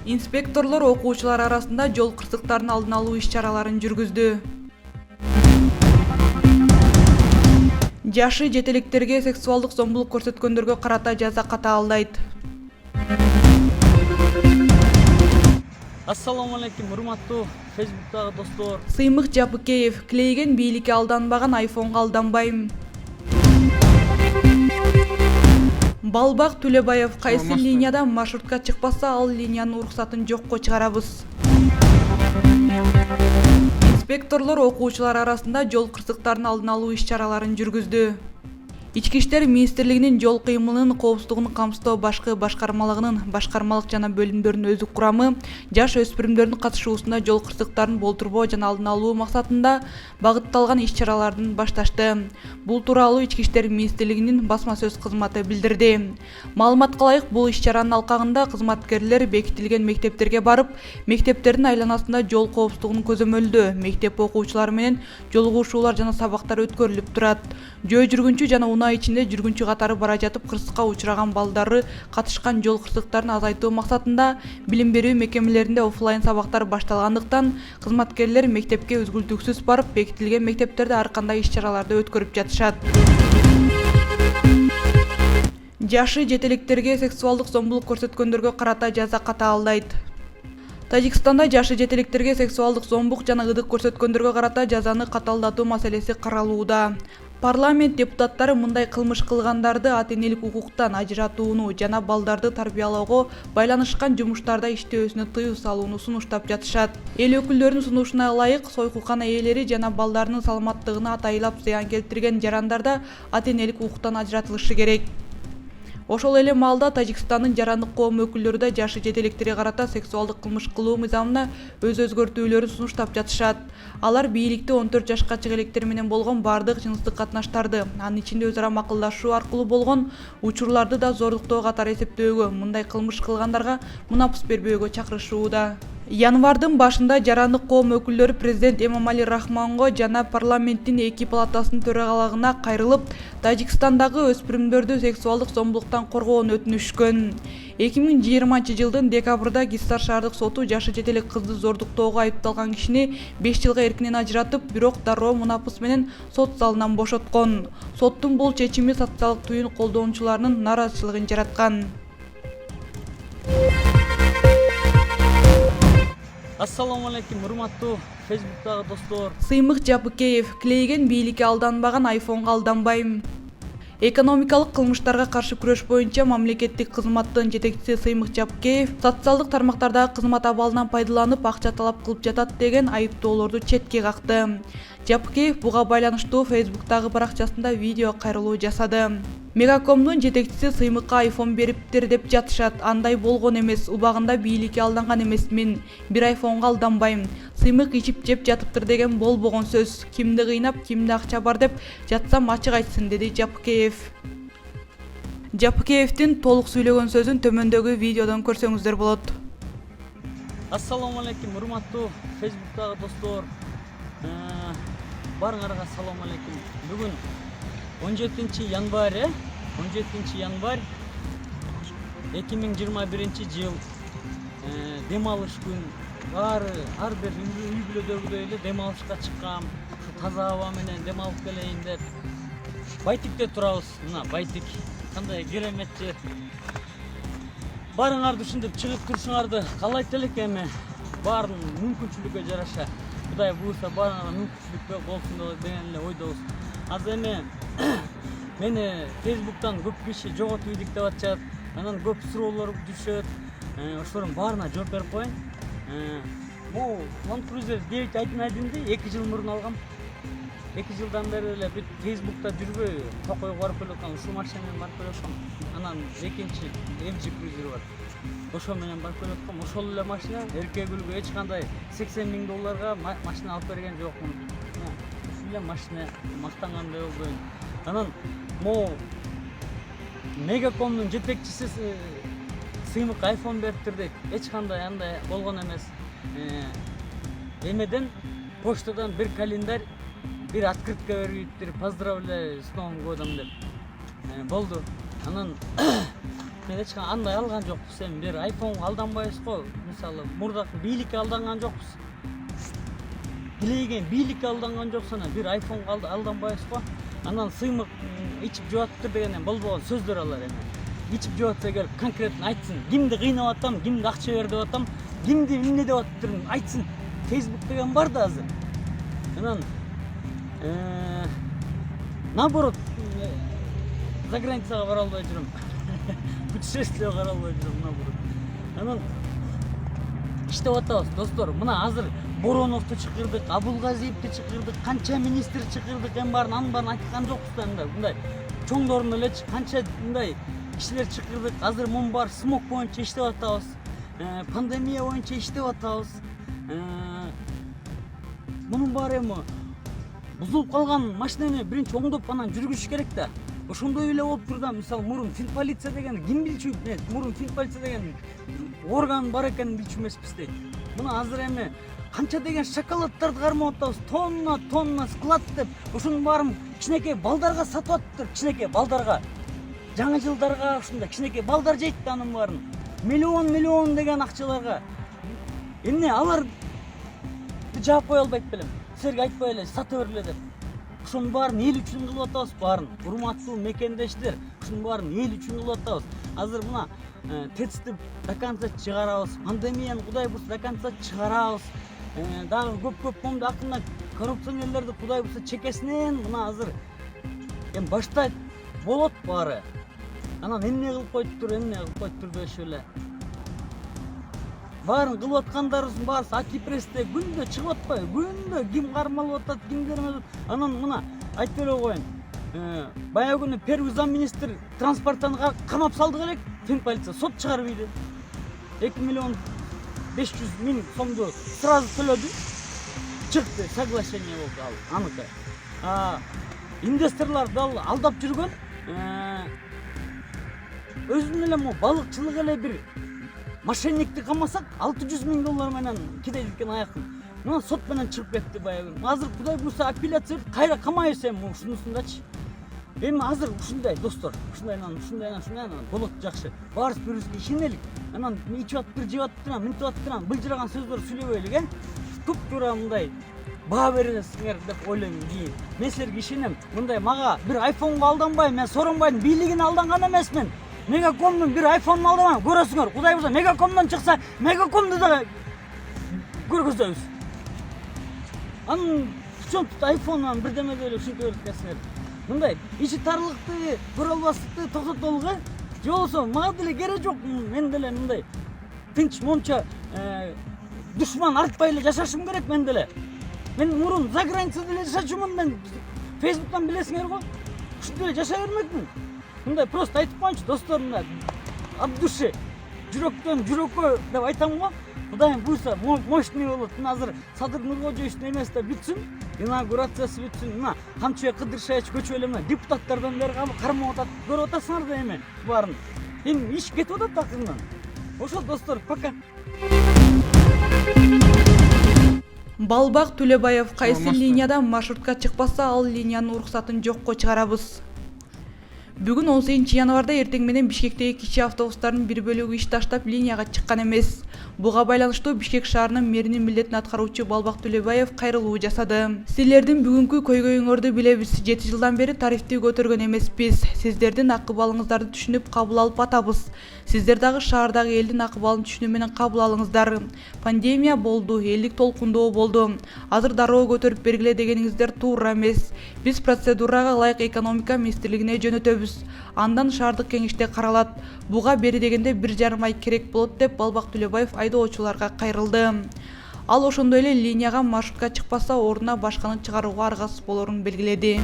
Инспекторлор окуучулар арасында жол кырсыктарын алдын алуу иш-чараларын жүргүздү. Жашы жетелектерге сексуалдык зомбулук көрсөткөндөргө карата жаза катаалдайт. Ассаламу алейкум, урматтуу Facebook'тагы достор. Сыймык Жапыкеев: клейген бийликке алданбаган айфонго алданбайм. Балбак Түлөбаев: кайсы линияда маршрутка чыкпаса, ал линиянын уруксатын жокко чыгарабыз. Инспекторлор окуучулар арасында жол кырсыктарын алдын алуу иш-чараларын жүргүздү. Ички иштер министрлигинин жол кыймылынын коопсуздугун камсыздоо башкы башкармалыгынын башкармалык жана бөлүмдөрүнүн өздүк курамы жаш өспүрүмдөрдүн катышуусунда жол кырсыктарын болтурбоо жана алдын алуу максатында багытталган иш-чаралардын башташты. Бул тууралуу Ички иштер министрлигинин басма сөз кызматы билдирди. Маалыматка ылайык, бул иш-чаранын алкагында кызматкерлер бекитилген мектептерге барып, мектептердин айланасында жол коопсуздугун көзөмөлдөө, мектеп окуучулары менен жолугушуулар жана сабактар өткөрүлүп турат. Жөө жүргүнчү жана унаа ичинде жүргүнчү катары бара жатып кырсыкка учураган балдары катышкан жол кырсыктарын азайтуу максатында билим берүү мекемелеринде оффлайн сабактар башталгандыктан кызматкерлер мектепке үзгүлтүксүз барып, бекитилген мектептерде ар кандай иш-чараларды өткөрүп жатышат. Жашы жетелектерге сексуалдык зомбулук көрсөткөндөргө карата жаза катаалдайт. Тажикстанда жашы жетелектерге сексуалдык зомбулук жана ырдык көрсөткөндөргө карата жазаны катаалдатуу маселеси каралууда. Парламент депутаттары мындай кылмыш кылгандарды ата-энелик укуктан ажыратууну жана балдарды тарбиялоого байланышкан жумуштарда иштөөсүнө тыюу салууну сунуштап жатышат. Эл өкүлдөрүнүн сунушуна ылайык, сойкулкана ээлери жана балдарынын саламаттыгына атайылап зыян келтирген жарандарда ата-энелик укуктан ажыратылышы керек. Ошол эле маалда Тажикстандын жарандык коом өкүлдөрү да жашы жетелектерге карата сексуалдык кылмыш кылуу мыйзамына өз өзгөртүүлөрүн сунуштап жатышат. Алар бийликте 14 жашка чыга электер менен болгон бардык жыныстык катнаштарды, анын ичинде өз ара макулдашуу аркылуу болгон учурларды да зордуктоо катары эсептөөгө, мындай кылмыш кылгандарга мунапыс бербөөгө чакырышууда. Январдын башында жарандык коом өкүлдөрү президент Эмомали Рахмонго жана парламенттин эки палатасынын төрагалыгына кайрылып, Тажикстандагы өспүрүмдөрдү сексуалдык зомбулуктан коргоону өтүнүшкөн. 2020-жылдын декабрда Киссар шаардык соту жашы жетелек кызды зордуктоого айыпталган кишини 5 жылга эркинен ажыратып, бирок дароо мунапыс менен сот залынан бошоткон. Соттун бул чечими социалдык түйүн колдонуучуларынын нааразычылыгын жараткан. Ассаламу алейкум, урматтуу Facebook'тагы достор. Сыймык Жапыкеев: клейген бийликке алданбаган айфонго алданбайм. Экономикалык кылмыштарга каршы күрөш боюнча мамлекеттик кызматтын жетекчиси Сыймык Жапыкеев социалдык тармактардагы кызмат абалынан пайдаланып акча талап кылып жатат деген айыптоолорду четке какты. Жапыкеев буга байланыштуу Facebook'тагы баракчасында видео кайрылуу жасады. Мегакомдун жетекчиси Сыймыкка айфон бериптир деп жатышат. Андай болгон эмес, убагында бийликке алданган эмесмин. Бир айфонго алданбайм. Сыймык ичип жеп жатыптыр деген болбогон сөз. Кимди кыйнап, кимде акча бар деп жатсам ачык айтсын, деди Жапыкеев. Жапыкеевдин толук сүйлөгөн сөзүн төмөндөгү видеодон көрсөңүздөр болот. Ассаламу алейкум, урматтуу Facebook'тагы достор. Барыңарга ассаламу алейкум. Бүгүн 17 январь 2021 жыл. Дем алыш күн. Ар бир үй бүлөдөгүдөй эле дем алышка чыккам. Таза аба менен дем алып келейин деп. Байтикте турабыз. Мына Байтик. Кандай керемет жер. Барыңарды ушинтип чыгып турушуңарды каалайт элек, эми баарынын мүмкүнчүлүккө жараша. Кудай буйрса баарына мүмкүнчүлүк болсун деген эле ойдобуз. Азыр эми мени Facebook'тан көп киши жоготуп ийдик деп атышат. Анан көп суроолор түшөт. Ошолордун баарына жооп берип коеюн. Бул Land Cruiser 911-ди 2 жыл мурун алгам. 2 жылдан бери эле бүт Facebook'та жүрбөй, токойго барып келаткам, ушул машина менен барып келаткам. Анан экинчи MG Cruiser бар. Ошол менен барып келаткам. Ошол эле машина эркегүлгө эч кандай $80,000 машина алып берген жокмун. Ушул эле машина мактангандай болбойм. Анан могу Мегакомдун жетекчиси Сыймык айфон бериптир дейт. Эч кандай андай болгон эмес. Эмеден почтадан бир календарь, бир открытка бериптир. Поздравляю с Новым годом деп. Болду. Анан мен эч кандай андай алган жокпуз. Эми бир айфонго алданбайбыз го. Мисалы мурдакы бийликке алданган жокпуз. Билеген бийликке алданган жоксуна бир айфонго алданбайбыз го. Анан сыймык ичип жөөттүр дегенден болбогон сөздөр алар эми. Ичип жөөтсө келип конкретно айтсын. Кимди кыйнап атам, кимди акча бер деп атам, кимди эмне деп атыптырмын айтсын. Facebook деген бар да азыр. Анан наоборот за границага бара албай жүрөм. Путешествие кара албай жүрөм наоборот. Анан иштеп атабыз достор. Мына азыр Бороновду чакырдык, Абулгазиевди чакырдык, канча министр чакырдык, эми анын баарын айткан жокпуз да мындай чоңдорун элечи канча мындай кишилер чакырдык. Азыр мун бар смог боюнча иштеп атабыз. Пандемия боюнча иштеп атабыз. Мунун баары эми бузулуп калган машинени биринчи оңдоп анан жүргүзүш керек да. Ошондой эле болуп тур да. Мисалы мурун финполиция деген ким билчү, мурун финполиция деген орган бар экенин билчү эмеспиз дейт. Мына азыр эми канча деген шоколаддарды кармап атабыз, тонна склад деп. Ошонун баарын кичинекей балдарга сатып атыптыр, кичинекей балдарга. Жаңы жылдарга ушундай кичинекей балдар жейт да анын баарын. Миллион деген акчаларга. Эмне алар жаап кое албайт белем. Силерге айтпай эле сата берле деп. Ушунун баарын эл үчүн кылып атабыз баарын. Урматтуу мекендештер, ушунун баарын эл үчүн кылып атабыз. Азыр мына ТЭЦти до конца чыгарабыз. Пандемияны кудай бурса до конца чыгарабыз. Дагы көп момду акырында коррупционерлерди кудай бурса чекесинен мына азыр эми баштайт болот баары. Анан эмне кылып коюптур дешип эле. Баарын кылып аткандарыбыздын баарысы Акипрессте күндө чыгып атпайбы? Күндө ким кармалып атат, кимдер эмес. Анан мына айтып эле коеюн. Баягы күнү первый замминистр транспорттан камап салдык элек, финполиция сот чыгарып ийди. 2 миллион 500 миң сомду сразу төлөдү. Чыкты, соглашение болду ал, аныкы. Инвесторлорду алдап жүргөн, өзүнүн эле мо балыкчылык эле бир мошенникти камасак 600 миң доллар менен кедейликтен аякын. Мына сот менен чыгып кетти баягы. Азыр кудай бурса апелляция кайра камайбыз эми ушунусундачы. Эми азыр ушундай достор, ушундай болот жакшы. Баарыбыз бирибизге ишенелик. Анан ичип атыптыр, жеп атыптыр, минтип атыптыр, былжыраган сөздөр сүйлөбөйлүк, туп-туура мындай баа бересиңер деп ойлойм кийин. Мен силерге ишенем. Мындай мага бир айфонго алданбайм, мен Сооронбайдын бийлигине алданган эмесмин. Мегакомдун бир айфонун алдамам. Көрөсүңөр, кудай бурса Мегакомдон чыкса, Мегакомду да көргөзөбүз. Анын үчөntүт айфонунан бирдеме деле ушинтип берсеңер. Мындай ичи тарлыкты, көрө албастыкты токтотолук, же болбосо мага деле кереги жок. Мен деле мындай тынч монча душман артпай эле жашашым керек мен деле. Мен мурун за границада эле жашачумун, мен Facebook'tan билесиңер го. Ушинтип эле жашай бермекмин. Мындай просто айтып коеюнчу достор, мына от души, жүрөктөн жүрөккө деп айтам го. Кудайым буйрса мощный болот. Мына азыр Садыр Нуркожоевичтин эмеси да бүтсүн, инаугурациясы бүтсүн. Мына Камчыбек Кыдыршевич көчүп эле мына депутаттардан бери кармап атат. Көрүп атасыңар да эми баарын. Эми иш кетип атат акырынан. Ошо достор, пока. Балбак Төлөбаев кайсы линиядан маршрутка чыкпаса, ал линиянын уруксатын жокко чыгарабыз. Бүгүн 18 январда эртең менен Бишкектеги кичи автобустардын бир бөлүгү иш таштап линияга чыккан эмес. Буга байланыштуу Бишкек шаарынын мэринин милдетин аткаруучу Балбак Төлөбаев кайрылуу жасады. Силердин бүгүнкү көйгөйүңөрдү билебиз. 7 жылдан бери тарифти көтөргөн эмеспиз. Сиздердин акыбалыңыздарды түшүнүп кабыл алып атабыз. Сиздер дагы шаардагы элдин акыбалын түшүнүү менен кабыл алыңыздар. Пандемия болду, элдик толкундоо болду. Азыр дароо көтөрүп бергиле дегениңиздер туура эмес. Биз процедурага ылайык экономика министрлигине жөнөтөбүз. Андан шаардык кеңеште каралат. Буга бери дегенде 1,5 ай керек болот деп Балбак Төлөбаев айдоочуларга кайрылды. Ал ошондой эле линияга маршрутка чыкпаса, ордуна башканы чыгарууга аргасыз болорун белгиледи.